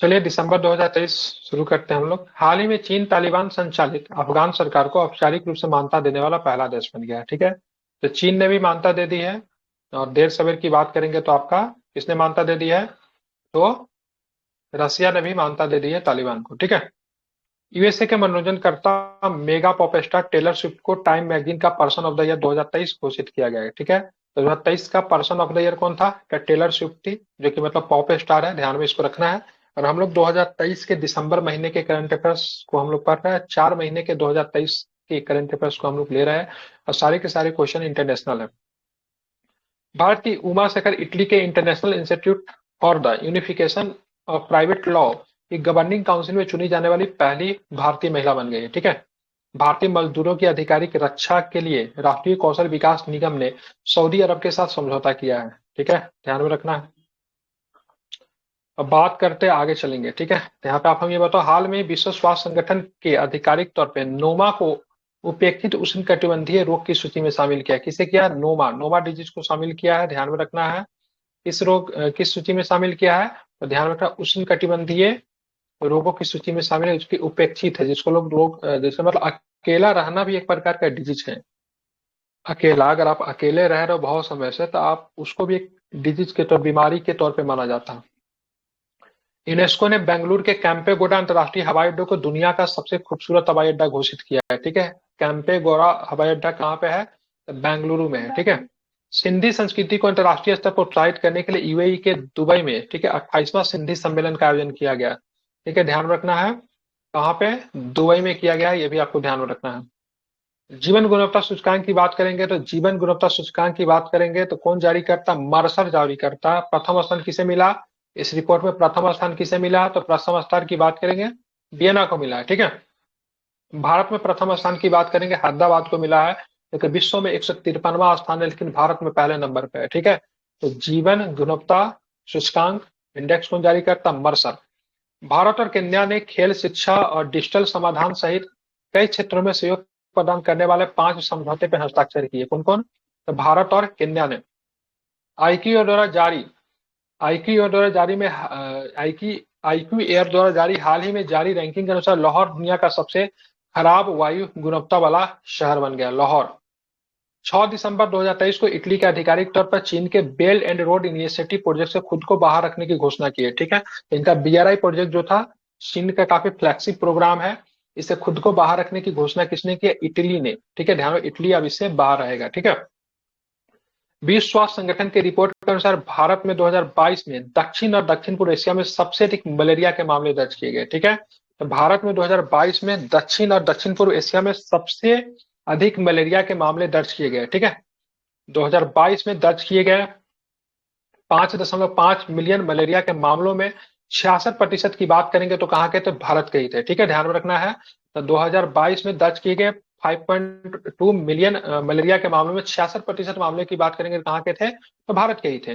चलिए दिसंबर 2023 शुरू करते हैं हम लोग। हाल ही में चीन तालिबान संचालित अफगान सरकार को औपचारिक रूप से मान्यता देने वाला पहला देश बन गया है। ठीक है, तो चीन ने भी मान्यता दे दी है। और देर सवेर की बात करेंगे तो आपका किसने मान्यता दे दी है? तो रसिया ने भी मान्यता दे दी है तालिबान को। ठीक है, यूएसए के मनोरंजनकर्ता mega pop star Taylor Swift को टाइम मैगजीन का पर्सन ऑफ द ईयर 2023 घोषित किया गया है। ठीक है, तो 2023 का पर्सन ऑफ द ईयर कौन था? क्या टेलर स्विफ्ट थी, जो कि मतलब पॉप स्टार है, ध्यान में इसको रखना है। और हम लोग 2023 के दिसंबर महीने के करंट अफेयर्स को हम लोग पढ़ रहे हैं। 4 महीने के 2023 के करंट अफेयर्स को हम लोग ले रहे हैं, और सारे के सारे क्वेश्चन इंटरनेशनल है। भारत की उमा शेखर इटली के international institute for the unification of private law की गवर्निंग काउंसिल में चुनी जाने वाली पहली भारतीय महिला बन गई है। ठीक है, भारतीय मजदूरों की आधिकारिक रक्षा के लिए राष्ट्रीय कौशल विकास निगम ने सऊदी अरब के साथ समझौता किया है। ठीक है, ध्यान में रखना है। अब बात करते हैं, आगे चलेंगे। ठीक है, तो यहाँ पे आप हम ये बताओ, हाल में विश्व स्वास्थ्य संगठन के आधिकारिक तौर पे नोमा को उपेक्षित उष्णकटिबंधीय रोग की सूची में शामिल किया। किसे किया? नोमा, नोमा डिजीज को शामिल किया है, ध्यान में रखना है। किस रोग किस सूची में शामिल किया है? तो ध्यान रखना, उष्णकटिबंधीय रोगों की सूची में शामिल है, उसकी उपेक्षित है, जिसको लोग रोग जैसे मतलब अकेला रहना भी एक प्रकार का डिजीज है। अकेला, अगर आप अकेले रह रहे हो बहुत समय से, तो आप उसको भी एक डिजीज के तौर, बीमारी के तौर पे माना जाता है। यूनेस्को ने बेंगलुरु के कैंपेगौड़ा अंतर्राष्ट्रीय हवाई अड्डे को दुनिया का सबसे खूबसूरत हवाई अड्डा घोषित किया है। ठीक है, कैंपेगौड़ा हवाई अड्डा कहाँ पे है? तो बेंगलुरु में है। ठीक है, सिंधी संस्कृति को अंतर्राष्ट्रीय स्तर पर प्रोत्साहित करने के लिए यूएई के दुबई में, ठीक है, 28वां सिंधी सम्मेलन का आयोजन किया गया। ठीक है, ध्यान रखना है, कहाँ पे? दुबई में किया गया है, ये भी आपको ध्यान में रखना है। जीवन गुणवत्ता सूचकांक की बात करेंगे तो जीवन गुणवत्ता सूचकांक की बात करेंगे तो कौन जारी करता? मर्सर जारी करता। प्रथम स्थान किसे मिला इस रिपोर्ट में? प्रथम स्थान किसे मिला? तो प्रथम स्थान की बात करेंगे वियना को मिला है। ठीक है, भारत में प्रथम स्थान की बात करेंगे हैदराबाद को मिला है, लेकिन विश्व में 153वां स्थान है, लेकिन भारत में पहले नंबर पे है। ठीक है, तो जीवन गुणवत्ता सूचकांक इंडेक्स कौन जारी करता? मर्सर। भारत और केन्या ने खेल, शिक्षा और डिजिटल समाधान सहित कई क्षेत्रों में सहयोग प्रदान करने वाले 5 समझौते पर हस्ताक्षर किए। कौन कौन? तो भारत और केन्या ने। आईक्यू द्वारा जारी आईक्यू द्वारा जारी में आईक्यू एयर द्वारा जारी हाल ही में जारी रैंकिंग के अनुसार लाहौर दुनिया का सबसे खराब वायु गुणवत्ता वाला शहर बन गया, लाहौर। 6 दिसंबर 2023 को इटली के आधिकारिक तौर पर चीन के belt and road initiative project से खुद को बाहर रखने की घोषणा की है। ठीक है, इनका बीआरआई प्रोजेक्ट जो था, चीन का काफी फ्लैगशिप प्रोग्राम है, इसे खुद को बाहर रखने की घोषणा किसने की? इटली ने। ठीक है, ध्यान रखो, इटली अब इससे बाहर रहेगा। ठीक है, विश्व स्वास्थ्य संगठन की रिपोर्ट के अनुसार भारत में 2022 में दक्षिण और दक्षिण पूर्व एशिया में सबसे अधिक मलेरिया के मामले दर्ज किए गए। ठीक है, तो भारत में 2022 में दक्षिण और दक्षिण पूर्व एशिया में सबसे अधिक मलेरिया के मामले दर्ज किए गए। ठीक है, 2022 में दर्ज किए गए 5.5 मिलियन मलेरिया के मामलों में 66% की बात करेंगे तो कहाँ के थे? भारत के ही थे। ठीक है, ध्यान में रखना है, तो 2022 में दर्ज किए गए 5.2 मिलियन मलेरिया के मामलों में 66% मामले की बात करेंगे तो कहाँ के थे? तो भारत के ही थे।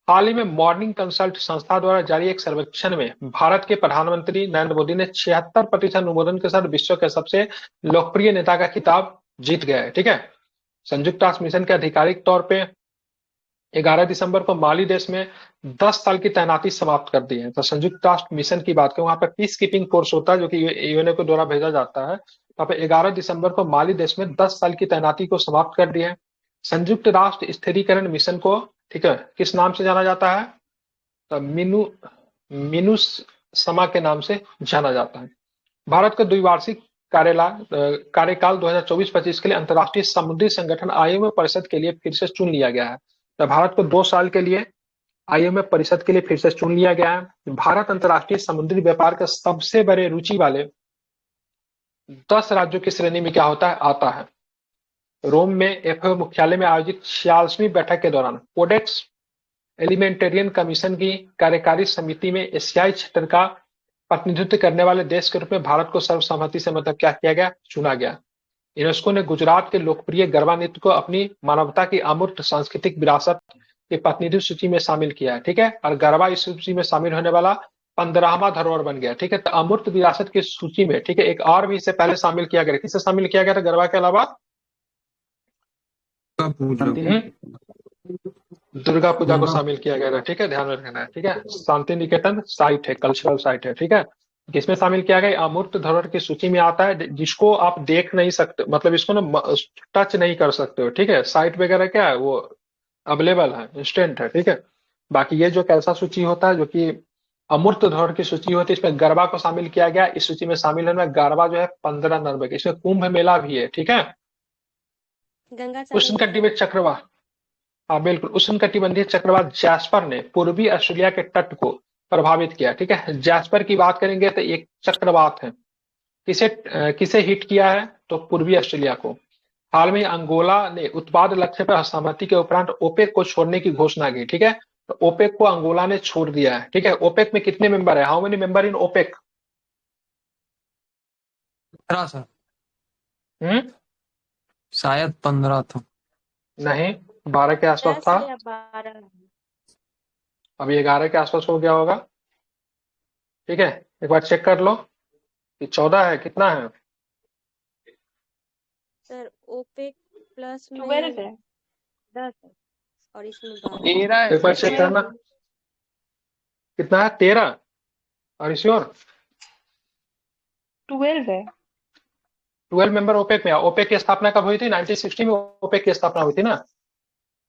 हाल ही में मॉर्निंग कंसल्ट संस्था द्वारा जारी एक सर्वेक्षण में भारत के प्रधानमंत्री नरेंद्र मोदी ने 76% अनुमोदन के साथ विश्व के सबसे लोकप्रिय नेता का खिताब जीत गया है। ठीक है, संयुक्त राष्ट्र मिशन के आधिकारिक तौर पे 11 दिसंबर को माली देश में 10 साल की तैनाती समाप्त कर दी है। तो संयुक्त राष्ट्र मिशन की बात करें, वहां पे पीस कीपिंग फोर्स होता है, जो कि यूएनओ के द्वारा भेजा जाता है। वहां पे 11 दिसंबर को माली देश में 10 साल की तैनाती को समाप्त कर दिया है। संयुक्त राष्ट्र स्थिरीकरण मिशन को, ठीक है, किस नाम से जाना जाता है? तो मिनुस समा के नाम से जाना जाता है। भारत का द्विवार्षिक कार्यकाल 2024-25 के लिए अंतर्राष्ट्रीय समुद्री संगठन आईएमए परिषद के लिए फिर से चुन लिया गया है। तो भारत को 2 साल के लिए आईएमए परिषद के लिए फिर से चुन लिया गया है। भारत अंतर्राष्ट्रीय समुद्री व्यापार के सबसे बड़े रुचि वाले 10 राज्यों की श्रेणी में क्या होता है? आता है। रोम में एफएओ मुख्यालय में आयोजित 46वीं बैठक के दौरान कोडेक्स एलिमेंटेरियन कमीशन की कार्यकारी समिति में एशियाई क्षेत्र का प्रतिनिधित्व करने वाले देश के रूप में भारत को सर्वसम्मति से मतलब क्या किया गया? चुना गया। यूनेस्को ने गुजरात के लोकप्रिय गरबा नृत्य को अपनी मानवता की अमूर्त सांस्कृतिक विरासत की प्रतिनिधि सूची में शामिल किया है। ठीक है, और गरबा इस सूची में शामिल होने वाला 15वां धरोहर बन गया। ठीक है, तो अमूर्त विरासत की सूची में, ठीक है, एक और भी इससे पहले शामिल किया गया। किसे शामिल किया गया था गरबा के अलावा? कब पूछ रहे हो? दुर्गा पूजा को दुर्गा शामिल किया गया था, ठीक है, ध्यान में रखना है, ठीक है। शांति निकेतन साइट है, कल्चरल साइट है, ठीक है। किसमें शामिल किया गया? अमूर्त धरोहर की सूची में आता है, जिसको आप देख नहीं सकते, मतलब इसको ना टच नहीं कर सकते हो, ठीक है। साइट वगैरह क्या है वो अवेलेबल है, इंस्टेंट है, ठीक है। बाकी ये जो कैसा सूची होता है, जो कि अमूर्त धरोहर की सूची होती है, इसमें गरबा को शामिल किया गया। इस सूची में शामिल है गरबा जो है 15 नवंबर की, इसमें कुंभ मेला भी है, ठीक है। गंगा सागर के उष्णकटिबंधीय चक्रवात, हाँ बिल्कुल, उष्णकटिबंधीय चक्रवात जैस्पर ने पूर्वी ऑस्ट्रेलिया के तट को प्रभावित किया, ठीक है। जैस्पर की बात करेंगे तो एक चक्रवात है। किसे हिट किया है? तो पूर्वी ऑस्ट्रेलिया को। हाल में अंगोला ने उत्पाद लक्ष्य पर असहमति के उपरांत ओपेक को छोड़ने की घोषणा की, ठीक है। तो ओपेक को अंगोला ने छोड़ दिया है, ठीक है। ओपेक में कितने मेंबर है? How many member in OPEC? 15 sir, हम्म, शायद 15 था। नहीं, 12 के आसपास 10 था। या 12। अभी 11 के आसपास हो गया होगा, ठीक है। एक बार चेक कर लो कि 14 है, कितना है? सर ओपेक प्लस 12 में है। 10 है और इसमें 12। 13 है एक बार सर, चेक करना, कितना है? 13? और श्योर? 12 है। 12 मेंबर ओपेक में। ओपेक की स्थापना कब हुई थी? 1960 में ओपेक की स्थापना हुई थी ना।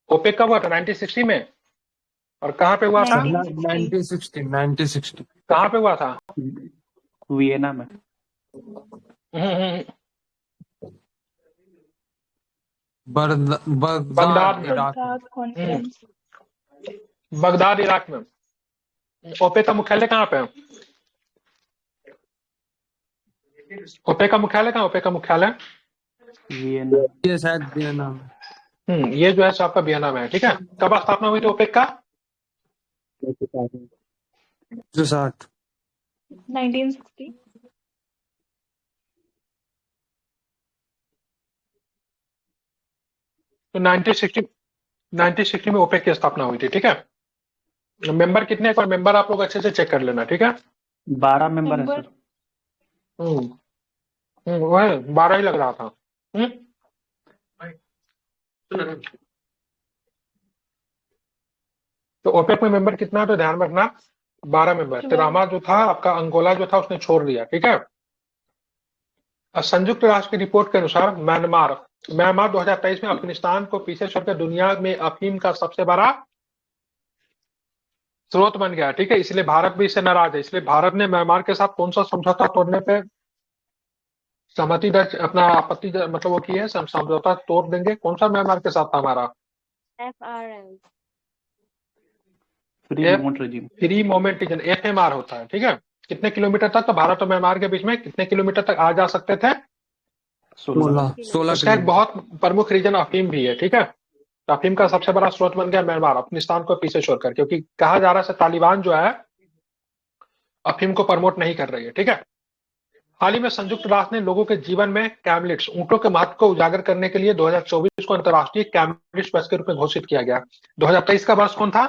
ओपेक कब हुआ था? 1960 में। और कहाँ पे हुआ था? 1960। 1960 कहाँ पे हुआ था? वियना में। हम्म, बगदाद बगदाद में। इराक में। Baghdad conference. बगदाद इराक में। ओपेक का मुख्यालय कहाँ पे है? ओपेक का मुख्यालय कहाँ? ओपेक का मुख्यालय वियना। ये शायद वियना में। ये जो है सो आपका वियना में है, ठीक है। कब स्थापना हुई थी ओपेक का? 60 1960। तो 1960 में ओपेक की स्थापना हुई थी, ठीक है। मेंबर कितने? एक बार मेंबर आप लोग अच्छे से चेक कर लेना, ठीक है। 12 मेंबर है मेंबर सर। वो है 12 ही लग रहा था। तो ओपेक में मेंबर कितना है? तो ध्यान में रखना 12 मेंबर। तिरामा जो था आपका, अंगोला जो था, उसने छोड़ दिया, ठीक है। और संयुक्त राष्ट्र की रिपोर्ट के अनुसार म्यांमार 2023 में अफगानिस्तान को पीछे छोड़कर दुनिया में अफीम का सबसे बड़ा स्रोत बन गया, ठीक है। इसलिए भारत भी इससे नाराज है। इसलिए भारत ने म्यांमार के साथ कौन सा समझौता तोड़ने पे सहमति दर्ज, अपना आपत्ति मतलब वो की है, समझौता तोड़ देंगे। कौन सा म्यांमार के साथ था हमारा? FRM। Free F movement regime. Free moment region, FMR होता है, ठीक है। कितने किलोमीटर तक? तो भारत और म्यांमार के बीच में कितने किलोमीटर तक आ जा सकते थे? 16। 16 उसका एक किलोमीटर। बहुत प्रमुख रीजन अफीम भी है, ठीक है। तो अफीम का सबसे बड़ा स्रोत बन गया म्यांमार, अफगानिस्तान को पीछे छोड़कर, क्योंकि कहा जा रहा है तालिबान जो है अफीम को प्रमोट नहीं कर रही है, ठीक है। हाल ही में संयुक्त राष्ट्र ने लोगों के जीवन में कैमलिट्स, ऊंटों के महत्व को उजागर करने के लिए 2024 को अंतर्राष्ट्रीय कैमलिट्स वर्ष के रूप में घोषित किया गया। 2023 का वर्ष कौन था?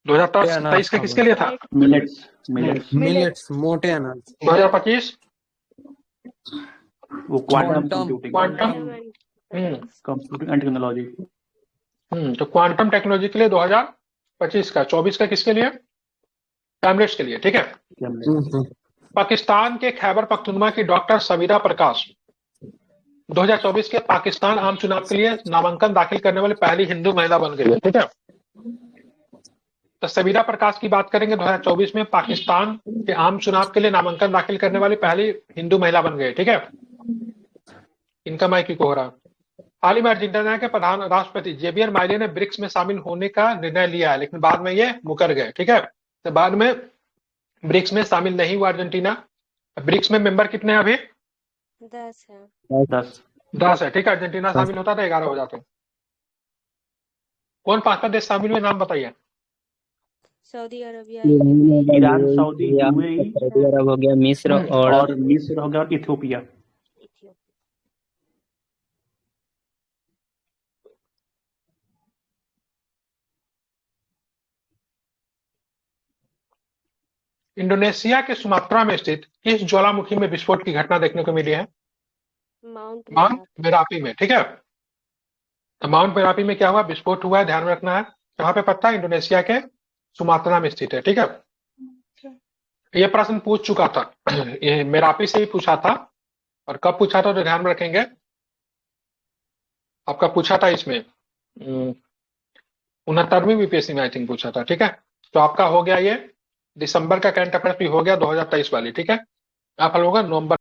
मोटे अनाज 2023 का का किसके लिए था? मिलेट्स। मिलेट्स। मिलेट्स, मोटे अनाज। 2025 वो quantum quantum computing. Quantum. Computing and technology. तो क्वांटम टेक्नोलॉजी के लिए 2025 का। 24 का किसके लिए? कैमलिट्स के लिए, ठीक है। पाकिस्तान के खैबर पख्तूनख्वा की डॉक्टर सबीरा प्रकाश 2024 के पाकिस्तान आम चुनाव के लिए नामांकन दाखिल करने वाली पहली हिंदू महिला बन गई है, ठीक है। तो सबीरा प्रकाश की बात करेंगे, 2024 में पाकिस्तान के आम चुनाव के लिए नामांकन दाखिल करने वाली पहली हिंदू महिला बन गई, ठीक है। इनका माइक को हो रहा है। हाल ही में अर्जेंटीना के प्रधान राष्ट्रपति जेवियर माइले ने ब्रिक्स में शामिल होने का निर्णय लिया है, लेकिन बाद में ये मुकर गए, ठीक है। तो बाद में ब्रिक्स में शामिल नहीं हुआ अर्जेंटीना। ब्रिक्स में मेंबर कितने हैं अभी? 10 है। 10 है, ठीक है। अर्जेंटीना शामिल होता तो 11 हो जाते। कौन 5 देश शामिल हुए, नाम बताइए। Saudi Arabia, Iran, Saudi, UAE, Saudi Arab हो गया, मिस्र और मिस्र हो गया और इथियोपिया। इथियोपिया। इंडोनेशिया के सुमात्रा में स्थित इस ज्वालामुखी में विस्फोट की घटना देखने को मिली है? माउंट माउंट मेरापी में, ठीक है। तो माउंट मेरापी में क्या हुआ, विस्फोट हुआ है, ध्यान में रखना है। कहाँ पे पड़ता है, इंडोनेशिया के सुमात्रा में स्थित है, ठीक है। ये प्रश्न पूछ चुका था ये मेरापी से ही पूछा था, और कब पूछा था तो ध्यान में रखेंगे, आपका पूछा था इसमें 69वीं बीपीएससी में आई थिंक पूछा था, ठीक है। तो आपका हो गया ये दिसंबर का करंट अफेयर्स भी हो गया 2023 वाली, ठीक है। आप लोगों का नवंबर